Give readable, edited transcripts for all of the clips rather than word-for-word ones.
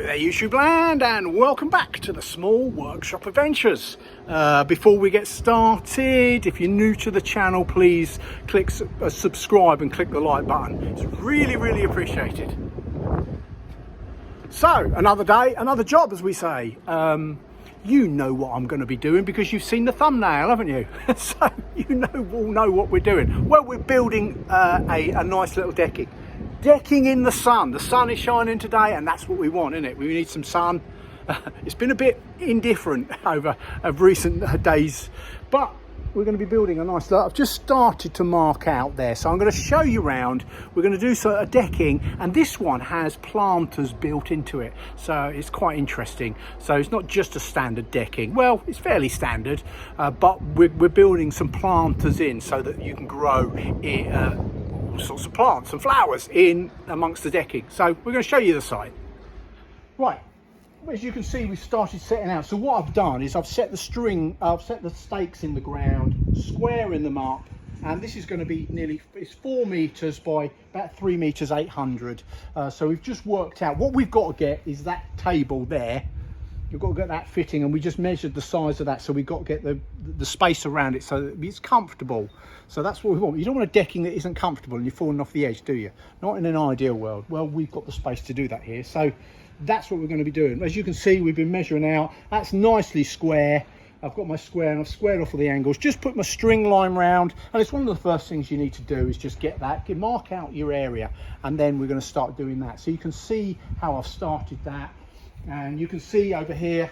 there YouTube land, and welcome back to the Small Workshop Adventures. Before we get started, if you're new to the channel, please click subscribe and click the like button. It's really appreciated. So another day, another job, as we say. You know what I'm going to be doing because you've seen the thumbnail, haven't you? So you all know what we're doing. Well, we're building a nice little decking in the sun. The sun is shining today, and that's what we want, isn't it? We need some sun. It's been a bit indifferent over recent days, but we're going to be building a nice lot. I've just started to mark out there, so I'm going to show you around. We're going to do a decking, and this one has planters built into it, so it's quite interesting. So it's not just a standard decking. Well, it's fairly standard, but we're building some planters in so that you can grow all sorts of plants and flowers in amongst the decking. So we're going to show you the site. Right, as you can see, we've started setting out. So what I've done is I've set the stakes in the ground, squaring them up, and this is going to be it's 4 meters by about 3 meters 800. So we've just worked out what we've got to get is that table there. You've got to get that fitting, and we just measured the size of that, so we've got to get the space around it so that it's comfortable. So that's what we want. You don't want a decking that isn't comfortable and you're falling off the edge, do you? Not in an ideal world. Well, we've got the space to do that here, so that's what we're going to be doing. As you can see, we've been measuring out. That's nicely square. I've got my square, and I've squared off all the angles. Just put my string line round, and it's one of the first things you need to do is just get that, mark out your area, and then we're going to start doing that. So you can see how I've started that. And you can see over here,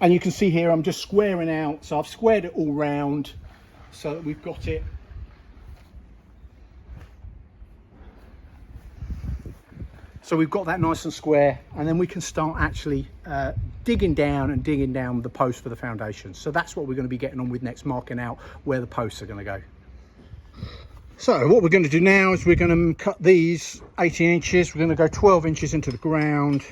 and you can see here I'm just squaring out, so I've squared it all round so that we've got it. So we've got that nice and square, and then we can start actually digging down the post for the foundations. So that's what we're going to be getting on with next, marking out where the posts are going to go. So what we're going to do now is we're going to cut these 18 inches. We're going to go 12 inches into the ground.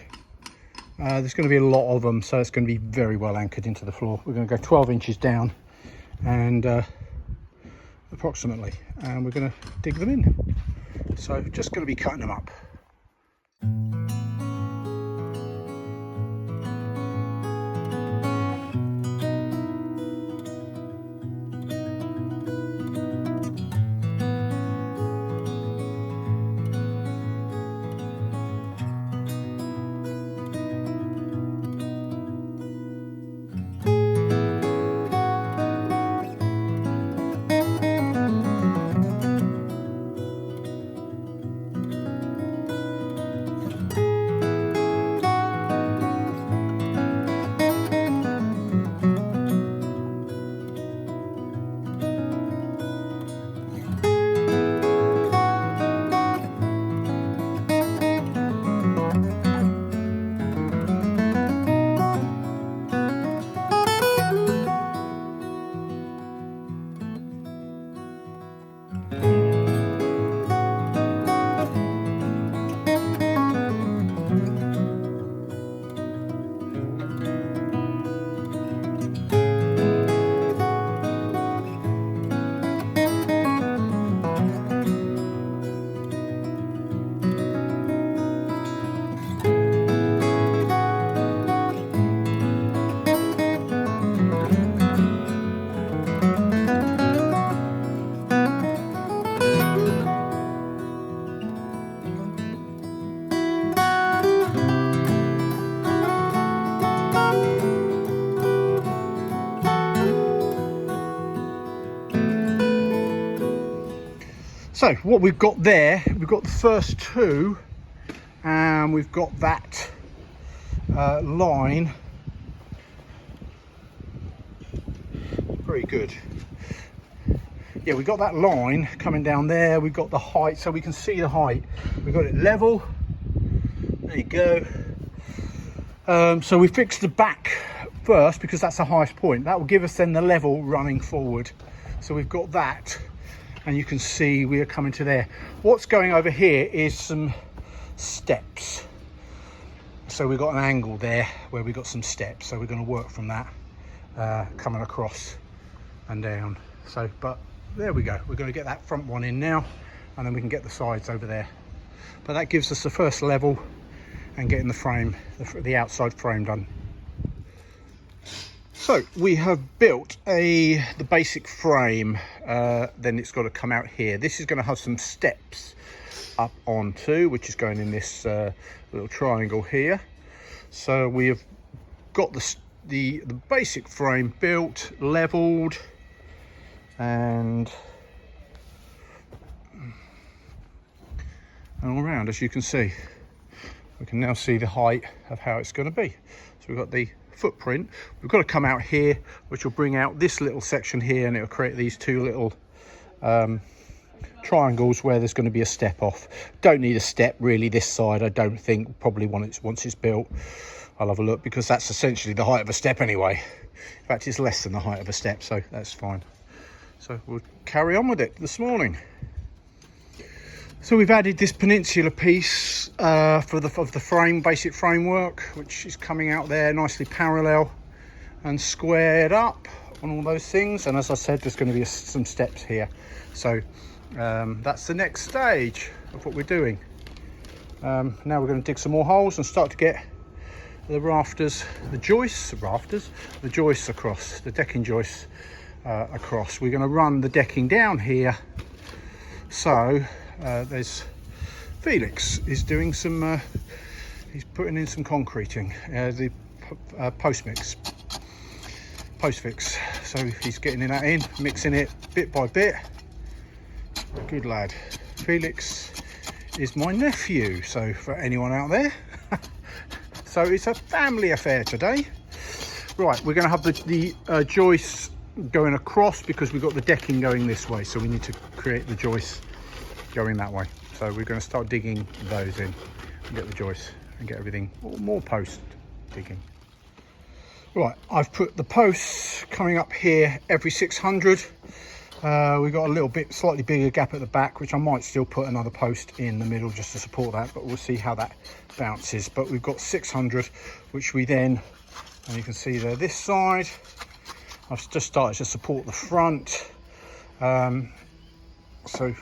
There's going to be a lot of them, so it's going to be very well anchored into the floor. We're going to go 12 inches down and approximately, and we're going to dig them in. So just going to be cutting them up. So what we've got there, we've got the first two, and we've got that line. Very good. Yeah, we've got that line coming down there. We've got the height, so we can see the height. We've got it level. There you go. So we fixed the back first because that's the highest point. That will give us then the level running forward. So we've got that. And you can see we are coming to there. What's going over here is some steps. So we've got an angle there where we've got some steps. So we're going to work from that, coming across and down. So, but there we go. We're going to get that front one in now. and then we can get the sides over there. But that gives us the first level and getting the frame, the outside frame done. So we have built the basic frame, then it's got to come out here. This is going to have some steps up onto, which is going in this little triangle here. So we have got the basic frame built, leveled, and all around, as you can see. We can now see the height of how it's going to be. So we've got the footprint. We've got to come out here, which will bring out this little section here, and it'll create these two little triangles where there's going to be a step off. Don't need a step really this side, I don't think. Probably once it's built, I'll have a look, because that's essentially the height of a step anyway. In fact, it's less than the height of a step, so that's fine. So we'll carry on with it this morning. So we've added this peninsula piece of the frame, basic framework, which is coming out there nicely parallel and squared up on all those things. And as I said, there's going to be some steps here. So that's the next stage of what we're doing. Now we're going to dig some more holes and start to get the joists across, the decking joists across. We're going to run the decking down here. So there's Felix is doing some, he's putting in some concreting, the post fix. So he's getting that in, mixing it bit by bit. Good lad. Felix is my nephew, so for anyone out there. So it's a family affair today. Right, we're going to have the joists going across because we've got the decking going this way, so we need to create the joists going that way. So we're going to start digging those in and get the joists and get everything, more post digging. Right, I've put the posts coming up here every 600. We've got a little bit slightly bigger gap at the back, which I might still put another post in the middle just to support that, but we'll see how that bounces. But we've got 600, which we then, and you can see there this side, I've just started to support the front. So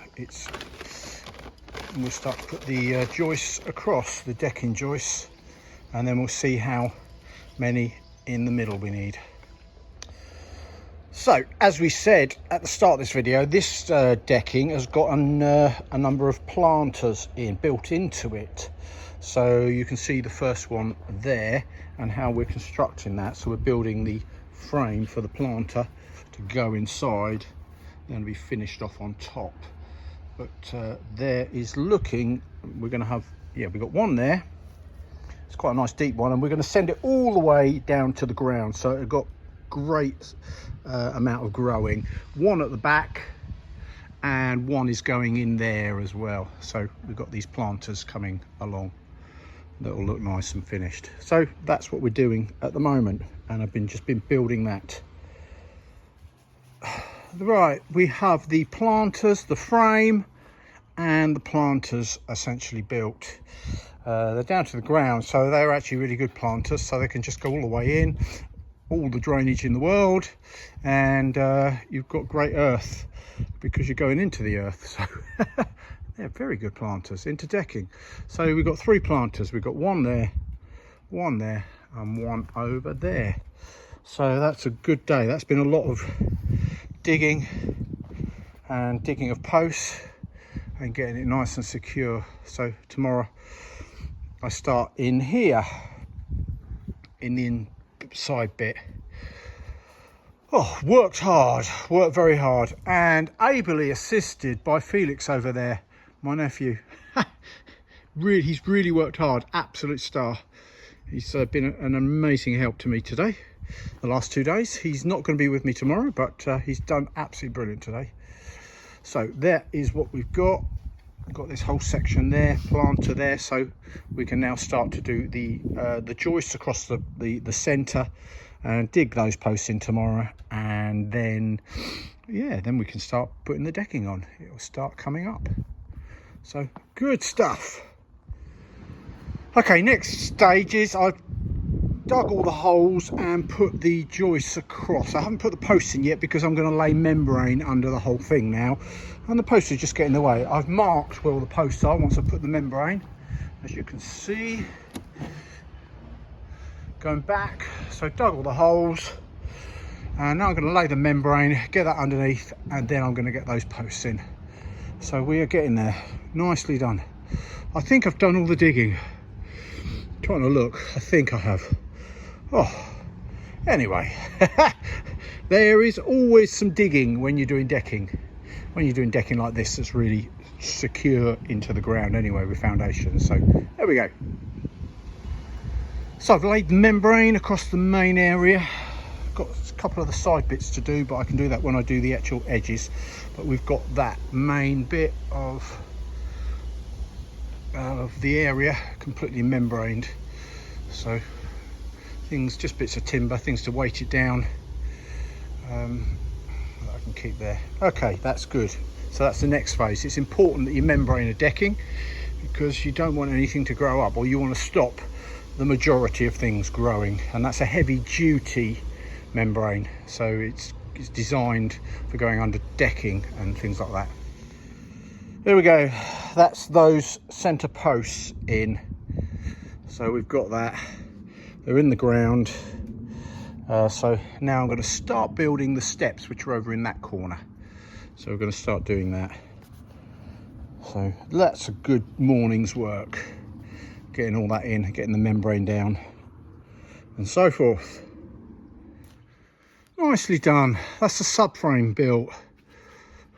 we'll start to put the joists across, the decking joists, and then we'll see how many in the middle we need. So as we said at the start of this video, this decking has got a number of planters built into it. So you can see the first one there and how we're constructing that. So we're building the frame for the planter to go inside and be finished off on top. But there is looking, we're going to have, we've got one there. It's quite a nice deep one, and we're going to send it all the way down to the ground. So it got great amount of growing. One at the back, and one is going in there as well. So we've got these planters coming along that will look nice and finished. So that's what we're doing at the moment, and I've just been building that. Right, we have the planters, the frame, and the planters essentially built. They're down to the ground, so they're actually really good planters, so they can just go all the way in, all the drainage in the world, and you've got great earth because you're going into the earth. So they're very good planters into decking. So we've got 3 planters. We've got one there, and one over there. So that's a good day. That's been a lot of digging of posts and getting it nice and secure. So tomorrow I start in here in the inside bit. Oh, worked very hard, and ably assisted by Felix over there, my nephew. He's really worked hard, absolute star. He's been an amazing help to me today, the last 2 days. He's not going to be with me tomorrow, but he's done absolutely brilliant today. So that is what we've got. We've got this whole section there, planter there, so we can now start to do the joists across the centre and dig those posts in tomorrow, and then then we can start putting the decking on. It will start coming up. So good stuff. Okay, next stage is I've dug all the holes and put the joists across. I haven't put the posts in yet because I'm going to lay membrane under the whole thing now, and the posts are just getting in the way. I've marked where all the posts are once I put the membrane, as you can see, going back. So dug all the holes, and now I'm going to lay the membrane, get that underneath, and then I'm going to get those posts in. So we are getting there. Nicely done. I think I've done all the digging. Trying to look, I think I have. Oh, anyway, there is always some digging when you're doing decking. When you're doing decking like this, that's really secure into the ground anyway with foundations. So there we go. So I've laid the membrane across the main area. Got a couple of the side bits to do, but I can do that when I do the actual edges. But we've got that main bit of the area completely membraned. So things, just bits of timber, things to weight it down, that I can keep there. Okay, that's good. So that's the next phase. It's important that you membrane a decking because you don't want anything to grow up, or you want to stop the majority of things growing, and that's a heavy duty membrane, so it's designed for going under decking and things like that. There we go, that's those center posts in. So we've got that, they're in the ground. So now I'm going to start building the steps, which are over in that corner. So we're going to start doing that. So that's a good morning's work, getting all that in, getting the membrane down and so forth. Nicely done. That's the subframe built,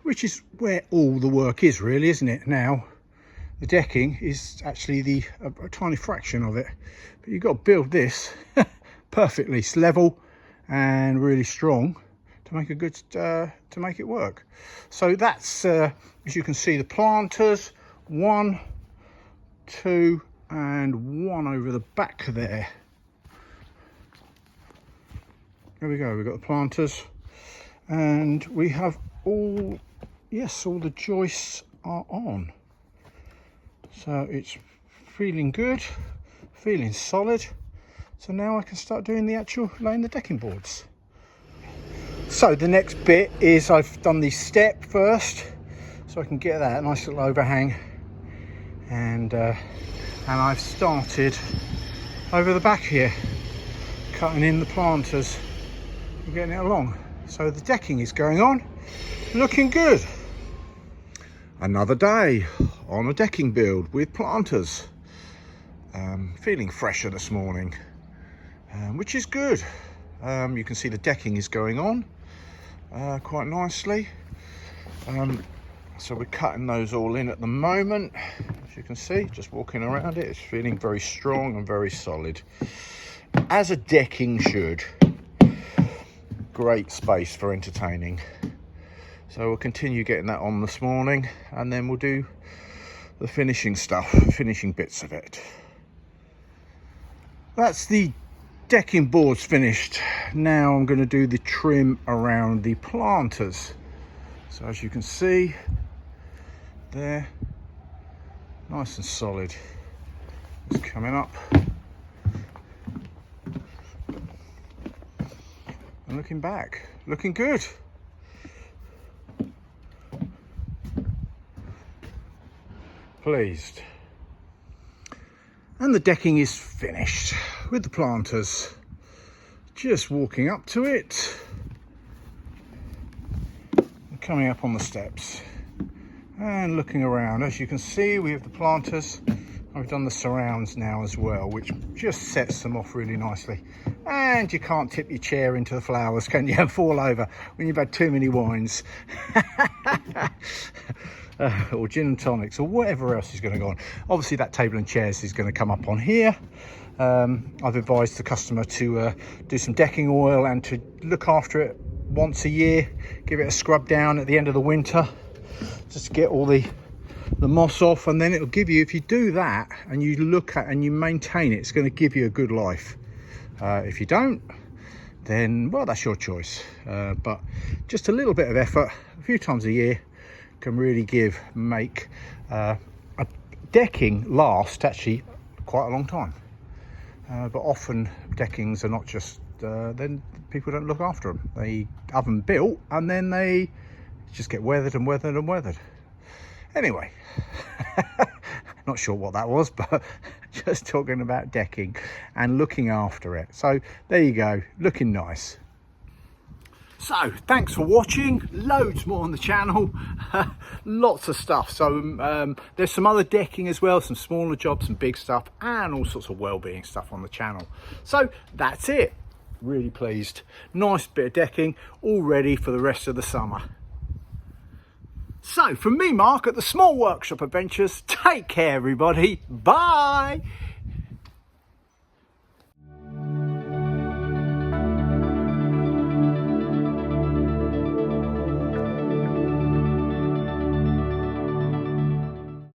which is where all the work is really, isn't it? Now the decking is actually a tiny fraction of it, but you've got to build this perfectly. It's level and really strong to make a good to make it work. So that's as you can see, the planters, 1, 2 and 1 over the back there. There we go, we've got the planters, and we have all, yes, all the joists are on. So it's feeling good, feeling solid. So now I can start doing the actual laying the decking boards. So the next bit is I've done the step first, so I can get that nice little overhang, and I've started over the back here, cutting in the planters and getting it along. So the decking is going on, looking good. Another day on a decking build with planters. Feeling fresher this morning, which is good. You can see the decking is going on quite nicely. So we're cutting those all in at the moment. As you can see, just walking around it, it's feeling very strong and very solid, as a decking should. Great space for entertaining. So we'll continue getting that on this morning, and then we'll do the finishing stuff, finishing bits of it. That's the decking boards finished. Now I'm going to do the trim around the planters. So as you can see there, nice and solid. It's coming up and looking back, looking good. Pleased. And the decking is finished with the planters. Just walking up to it and coming up on the steps and looking around. As you can see, we have the planters. I've done the surrounds now as well, which just sets them off really nicely. And you can't tip your chair into the flowers, can you, and fall over when you've had too many wines. Or gin and tonics, or whatever else is going to go on. Obviously that table and chairs is going to come up on here. I've advised the customer to do some decking oil and to look after it once a year, give it a scrub down at the end of the winter, just to get all the moss off, and then it'll give you, if you do that and you look at and you maintain it, it's going to give you a good life. If you don't, then well, that's your choice, but just a little bit of effort a few times a year can really make a decking last actually quite a long time. But often deckings are not just, then people don't look after them. They have them built and then they just get weathered and weathered and weathered. Anyway, not sure what that was, but just talking about decking and looking after it. So there you go, looking nice. So thanks for watching. Loads more on the channel. Lots of stuff. So there's some other decking as well, some smaller jobs, some big stuff, and all sorts of well-being stuff on the channel. So that's it. Really pleased. Nice bit of decking all ready for the rest of the summer. So from me, Mark, at the Small Workshop Adventures, take care everybody. Bye.